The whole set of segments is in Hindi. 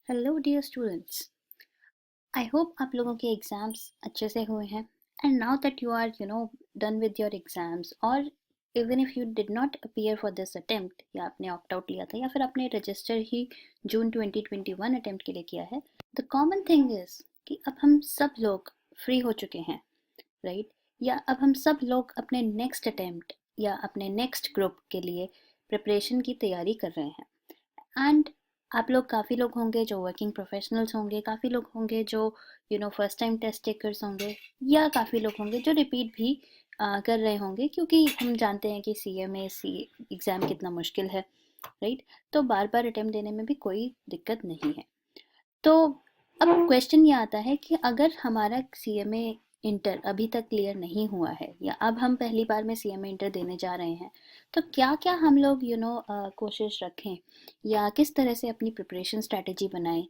Hello dear students. I hope आप लोगों के एग्ज़ाम्स अच्छे से हुए हैं and now that you are done with your exams और even if you did not appear for this attempt या आपने ऑप्ट आउट लिया था या फिर आपने रजिस्टर ही जून 2021 अटेम्प्ट के लिए किया है, द कॉमन थिंग इज़ कि अब हम सब लोग फ्री हो चुके हैं, राइट? या अब हम सब लोग अपने नेक्स्ट अटेम्प्ट या अपने नेक्स्ट ग्रुप के लिए प्रिपरेशन की तैयारी कर रहे हैं। एंड आप लोग काफ़ी लोग होंगे जो वर्किंग प्रोफेशनल्स होंगे, काफ़ी लोग होंगे जो फर्स्ट टाइम टेस्ट टेकर्स होंगे, या काफ़ी लोग होंगे जो रिपीट भी कर रहे होंगे, क्योंकि हम जानते हैं कि CMA एग्ज़ाम कितना मुश्किल है, राइट? तो बार बार अटेम्प्ट देने में भी कोई दिक्कत नहीं है। तो अब क्वेश्चन ये आता है कि अगर हमारा CMA इंटर अभी तक क्लियर नहीं हुआ है या अब हम पहली बार में CMA इंटर देने जा रहे हैं, तो क्या क्या हम लोग कोशिश रखें या किस तरह से अपनी प्रिपरेशन स्ट्रेटजी बनाएं,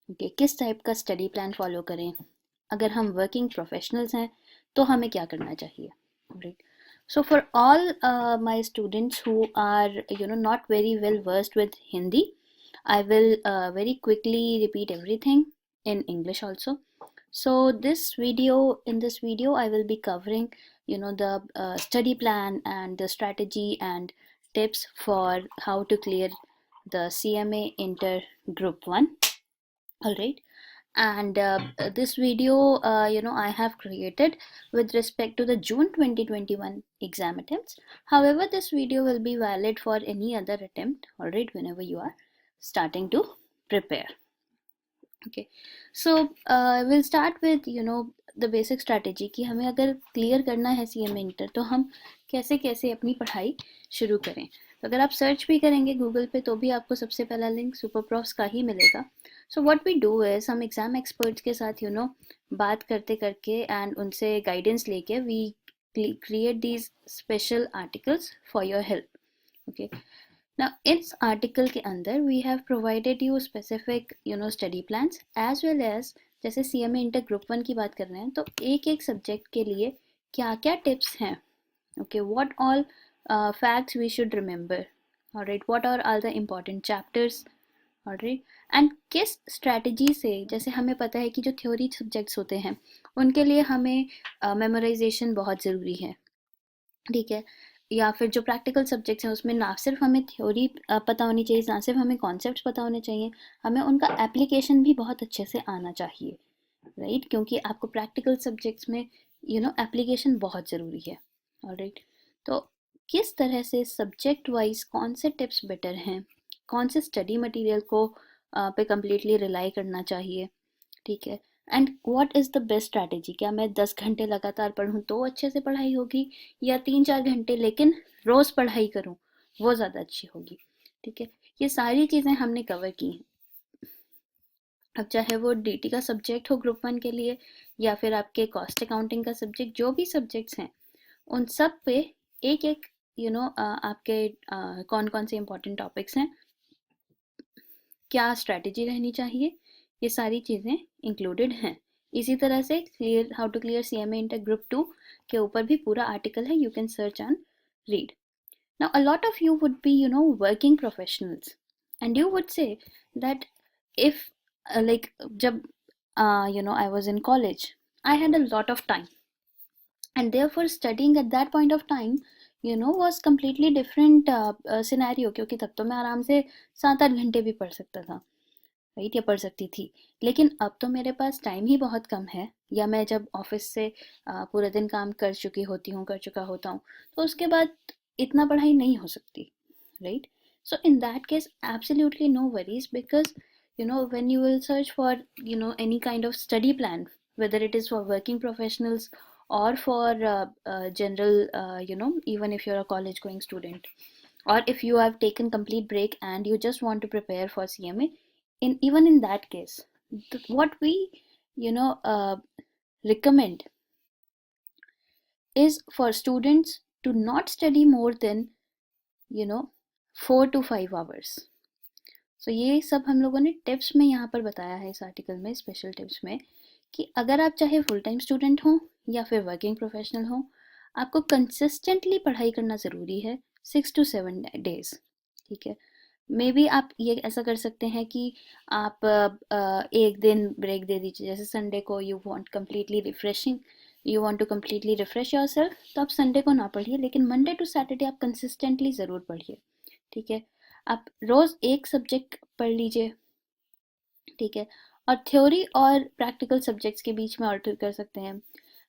कि किस टाइप का स्टडी प्लान फॉलो करें। अगर हम वर्किंग प्रोफेशनल्स हैं तो हमें क्या करना चाहिए, right? So for all my students who are not very well versed with Hindi, I will very quickly repeat everything in English also. So in this video I will be covering the study plan and the strategy and tips for how to clear the CMA Inter Group 1. All right. And this video I have created with respect to the June 2021 exam attempts. However, this video will be valid for any other attempt, all right, whenever you are starting to prepare. Okay, so we'll start with the basic strategy कि हमें अगर क्लियर करना है CMA इंटर तो हम कैसे कैसे अपनी पढ़ाई शुरू करें। तो अगर आप सर्च भी करेंगे गूगल पे तो भी आपको सबसे पहला लिंक सुपर प्रॉफ्स का ही मिलेगा। So what we do is हम एग्जाम एक्सपर्ट्स के साथ बात करते करके एंड उनसे गाइडेंस लेके we create these special articles for your help. Okay, now इस article के अंदर we have provided you specific study plans as well as जैसे CMA इंटर ग्रुप 1 की बात कर रहे हैं तो एक एक सब्जेक्ट के लिए क्या क्या टिप्स हैं, okay, what all facts we should remember, all right, what are all the important chapters, all right, and किस strategy से, जैसे हमें पता है कि जो थ्योरी सब्जेक्ट्स होते हैं उनके लिए हमें मेमोराइजेशन बहुत ज़रूरी है, ठीक है, या फिर जो प्रैक्टिकल सब्जेक्ट्स हैं उसमें ना सिर्फ हमें थ्योरी पता होनी चाहिए, ना सिर्फ हमें कॉन्सेप्ट्स पता होने चाहिए, हमें उनका एप्लीकेशन भी बहुत अच्छे से आना चाहिए, राइट? क्योंकि आपको प्रैक्टिकल सब्जेक्ट्स में एप्लीकेशन बहुत ज़रूरी है, ऑलराइट? तो किस तरह से सब्जेक्ट वाइज कौन से टिप्स बेटर हैं, कौन से स्टडी मटेरियल को पे कम्प्लीटली रिलाई करना चाहिए, ठीक है, and what is the best strategy, क्या मैं 10 घंटे लगातार पढूं तो अच्छे से पढ़ाई होगी या 3-4 घंटे लेकिन रोज़ पढ़ाई करूं वो ज़्यादा अच्छी होगी, ठीक है? ये सारी चीज़ें हमने कवर की हैं। अब चाहे वो DT का सब्जेक्ट हो ग्रुप 1 के लिए या फिर आपके कॉस्ट अकाउंटिंग का सब्जेक्ट, जो भी सब्जेक्ट्स हैं उन सब पे एक एक आपके कौन कौन से इंपॉर्टेंट टॉपिक्स हैं, क्या स्ट्रैटेजी रहनी चाहिए, ये सारी चीज़ें इंक्लूडेड हैं। इसी तरह से how to clear CMA inter group 2 के ऊपर भी पूरा आर्टिकल है, you can search and read. Now, a lot of you would be, working professionals, and you would say that if, like, jab, I was in college, I had a lot of time, and therefore studying at that point of time, was completely different scenario, क्योंकि तब तो मैं आराम से 7-8 घंटे भी पढ़ सकता था, राइट, या पढ़ सकती थी। लेकिन अब तो मेरे पास टाइम ही बहुत कम है, या मैं जब ऑफिस से पूरे दिन काम कर चुका होता हूँ तो उसके बाद इतना पढ़ाई नहीं हो सकती, right? So in that case, absolutely no worries, because when you will search for any kind of study plan, whether it is for working professionals or for general, even if you're a college going student, or if you have taken complete break and you just want to prepare for CMA, even in that case, what we you know uh, recommend is for students to not study more than you know 4 to 5 hours. सो ये सब हम लोगों ने टिप्स में यहाँ पर बताया है इस आर्टिकल में, स्पेशल टिप्स में, कि अगर आप चाहे फुल टाइम स्टूडेंट हो या फिर वर्किंग प्रोफेशनल हो, आपको कंसिस्टेंटली पढ़ाई करना ज़रूरी है 6 to 7 days, ठीक है? मे बी आप ये ऐसा कर सकते हैं कि आप एक दिन ब्रेक दे दीजिए, जैसे संडे को you want completely refreshing, you want to completely refresh yourself, तो आप संडे को ना पढ़िए, लेकिन मंडे टू सैटरडे आप कंसिस्टेंटली ज़रूर पढ़िए। ठीक है, आप रोज़ एक सब्जेक्ट पढ़ लीजिए। ठीक है, और थ्योरी और प्रैक्टिकल सब्जेक्ट्स के बीच में ऑल्टर कर सकते हैं।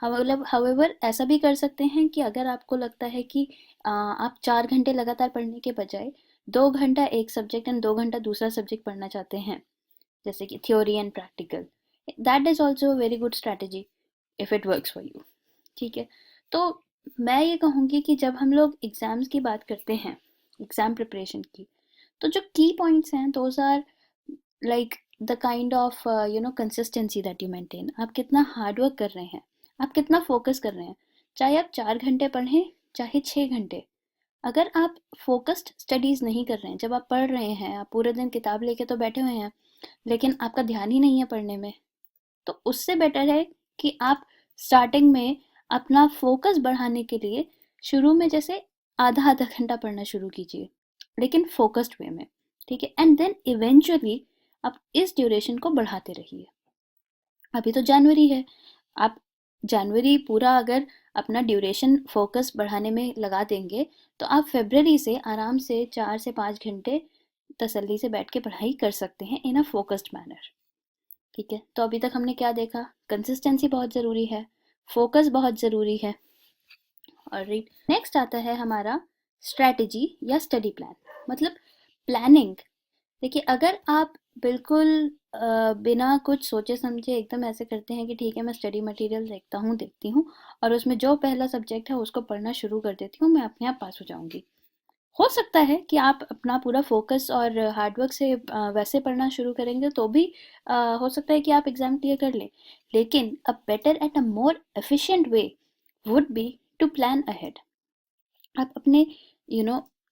मतलब हाउएवर ऐसा भी कर सकते हैं कि अगर आपको लगता है कि आप 4 घंटे लगातार पढ़ने के बजाय 2 घंटा एक सब्जेक्ट एंड 2 घंटा दूसरा सब्जेक्ट पढ़ना चाहते हैं, जैसे कि theory and practical, that is also a very good strategy if it works for you. ठीक है, तो मैं ये कहूँगी कि जब हम लोग एग्ज़ाम्स की बात करते हैं, एग्ज़ाम प्रिपरेशन की, तो जो की पॉइंट्स हैं those are like the kind of consistency that you maintain. आप कितना हार्ड वर्क कर रहे हैं, आप कितना फोकस कर रहे हैं, चाहे आप 4 घंटे पढ़ें चाहे 6 घंटे। अगर आप फोकस्ड स्टडीज़ नहीं कर रहे हैं, जब आप पढ़ रहे हैं, आप पूरे दिन किताब लेके तो बैठे हुए हैं लेकिन आपका ध्यान ही नहीं है पढ़ने में, तो उससे बेटर है कि आप स्टार्टिंग में अपना फोकस बढ़ाने के लिए शुरू में जैसे आधा आधा घंटा पढ़ना शुरू कीजिए, लेकिन फोकस्ड वे में। ठीक है, एंड देन इवेंचुअली आप इस ड्यूरेशन को बढ़ाते रहिए। अभी तो जनवरी है, आप जनवरी पूरा अगर अपना ड्यूरेशन फोकस बढ़ाने में लगा देंगे, तो आप फरवरी से आराम से 4 से 5 घंटे तसल्ली से बैठ के पढ़ाई कर सकते हैं इन अ फोकस्ड मैनर। ठीक है, तो अभी तक हमने क्या देखा? कंसिस्टेंसी बहुत ज़रूरी है, फोकस बहुत ज़रूरी है। ऑलराइट, नेक्स्ट आता है हमारा स्ट्रैटेजी या स्टडी प्लान, मतलब प्लानिंग। देखिए, अगर आप बिल्कुल बिना कुछ सोचे समझे एकदम ऐसे करते हैं कि ठीक है मैं स्टडी मटेरियल देखती हूँ और उसमें जो पहला सब्जेक्ट है उसको पढ़ना शुरू कर देती हूँ, मैं अपने आप पास हो जाऊँगी। हो सकता है कि आप अपना पूरा फोकस और हार्डवर्क से वैसे पढ़ना शुरू करेंगे तो भी हो सकता है कि आप एग्ज़ाम क्लियर कर लें, लेकिन a better and a more efficient way would be to plan ahead. आप अपने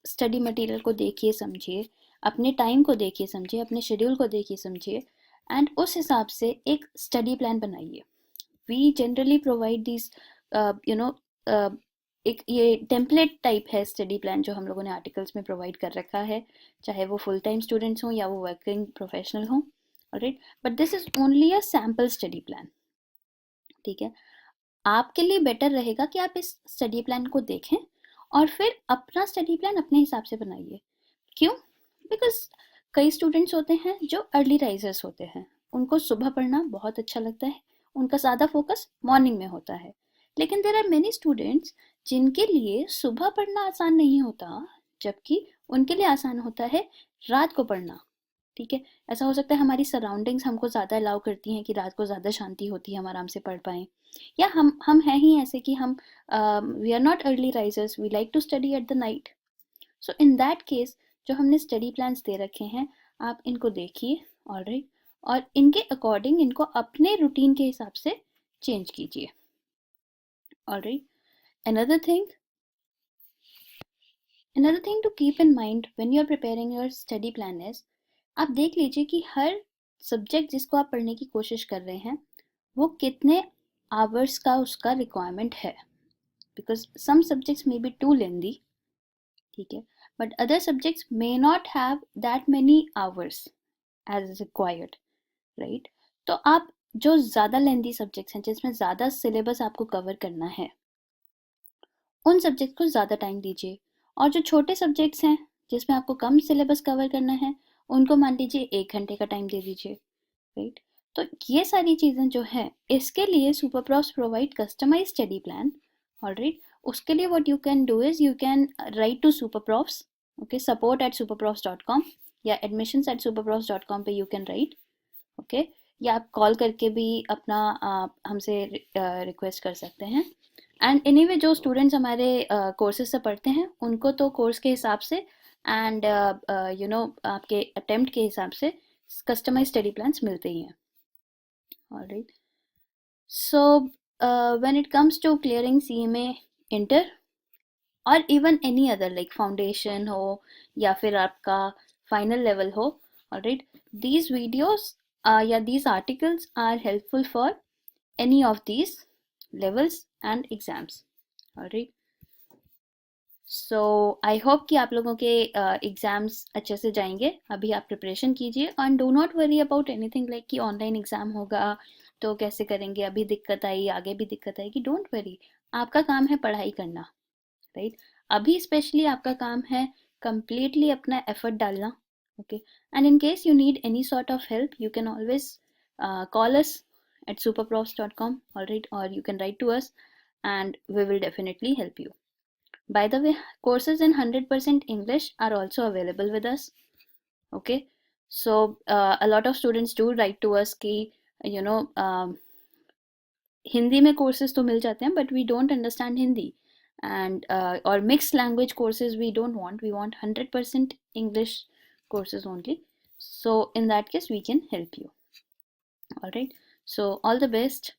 स्टडी मटेरियल को देखिए समझिए, अपने टाइम को देखिए समझिए, अपने शेड्यूल को देखिए समझिए, एंड उस हिसाब से एक स्टडी प्लान बनाइए। We generally provide this you know एक ये टेम्पलेट टाइप है स्टडी प्लान जो हम लोगों ने आर्टिकल्स में प्रोवाइड कर रखा है, चाहे वो फुल टाइम स्टूडेंट्स हों या वो वर्किंग प्रोफेशनल हों। Alright, but this is only a sample study plan. ठीक है, आपके लिए बेटर रहेगा कि आप इस स्टडी प्लान को देखें और फिर अपना स्टडी प्लान अपने हिसाब से बनाइए। क्यों? बिकॉज कई स्टूडेंट्स होते हैं जो अर्ली राइजर्स होते हैं, उनको सुबह पढ़ना बहुत अच्छा लगता है, उनका ज़्यादा फोकस मॉर्निंग में होता है। लेकिन देर आर मेनी स्टूडेंट्स जिनके लिए सुबह पढ़ना आसान नहीं होता, जबकि उनके लिए आसान होता है रात को पढ़ना। ठीक है, ऐसा हो सकता है हमारी सराउंडिंग्स हमको ज़्यादा अलाउ करती हैं कि रात को ज़्यादा शांति होती है, हम आराम से पढ़ पाएँ, या हम हैं ही ऐसे कि हम we are not early risers, we like to study at the night. So in that case जो हमने स्टडी प्लान्स दे रखे हैं, आप इनको देखिए। ऑलराइट, और इनके अकॉर्डिंग इनको अपने रूटीन के हिसाब से चेंज कीजिए। Alright, another thing another thing to keep in mind when you are preparing your study plan is, आप देख लीजिए कि हर सब्जेक्ट जिसको आप पढ़ने की कोशिश कर रहे हैं वो कितने आवर्स का उसका रिक्वायरमेंट है, because some subjects may be too lengthy. ठीक है, but other subjects may not have that many hours as required. Right, तो आप जो ज़्यादा लेंदी सब्जेक्ट्स हैं जिसमें ज़्यादा सिलेबस आपको कवर करना है, उन सब्जेक्ट को ज़्यादा टाइम दीजिए, और जो छोटे सब्जेक्ट्स हैं जिसमें आपको कम सिलेबस कवर करना है, उनको मान लीजिए 1 घंटे का टाइम दे दीजिए। राइट, तो ये सारी चीज़ें जो हैं इसके लिए super profs provide customize study plan. Alright, उसके लिए what you can do is you can write to super profs, okay, support@superprofs.com या admissions@superprofs.com पे यू कैन राइट। ओके, या आप कॉल करके भी अपना हमसे रिक्वेस्ट कर सकते हैं। एंड एनीवे जो स्टूडेंट्स हमारे कोर्सेज से पढ़ते हैं उनको तो कोर्स के हिसाब से एंड आपके अटेम्प्ट के हिसाब से कस्टमाइज स्टडी प्लान्स मिलते ही हैं। Alright, so when it comes to clearing CMA inter और even any other like foundation हो या फिर आपका फाइनल लेवल हो, ऑलराइट, these videos या these articles are helpful for any of these levels and exams. Alright, so I hope कि आप लोगों के एग्ज़ाम्स अच्छे से जाएंगे. अभी आप प्रिपरेशन कीजिए and do not worry about anything like कि ऑनलाइन एग्ज़ाम होगा तो कैसे करेंगे, अभी दिक्कत आई आगे भी दिक्कत आएगी. डोंट वरी, आपका काम है पढ़ाई करना, राइट? अभी स्पेशली आपका काम है completely अपना एफर्ट डालना. Okay, and in case you need any sort of help you can always call us at superprofs.com, all right, or you can write to us and we will definitely help you. By the way, courses in 100% English are also available with us. Okay, so a lot of students do write to us कि you know हिंदी में कोर्सेज तो मिल जाते हैं but we don't understand Hindi and और mix language courses we don't want, we want 100% English courses only. So in that case we can help you. All right, so all the best.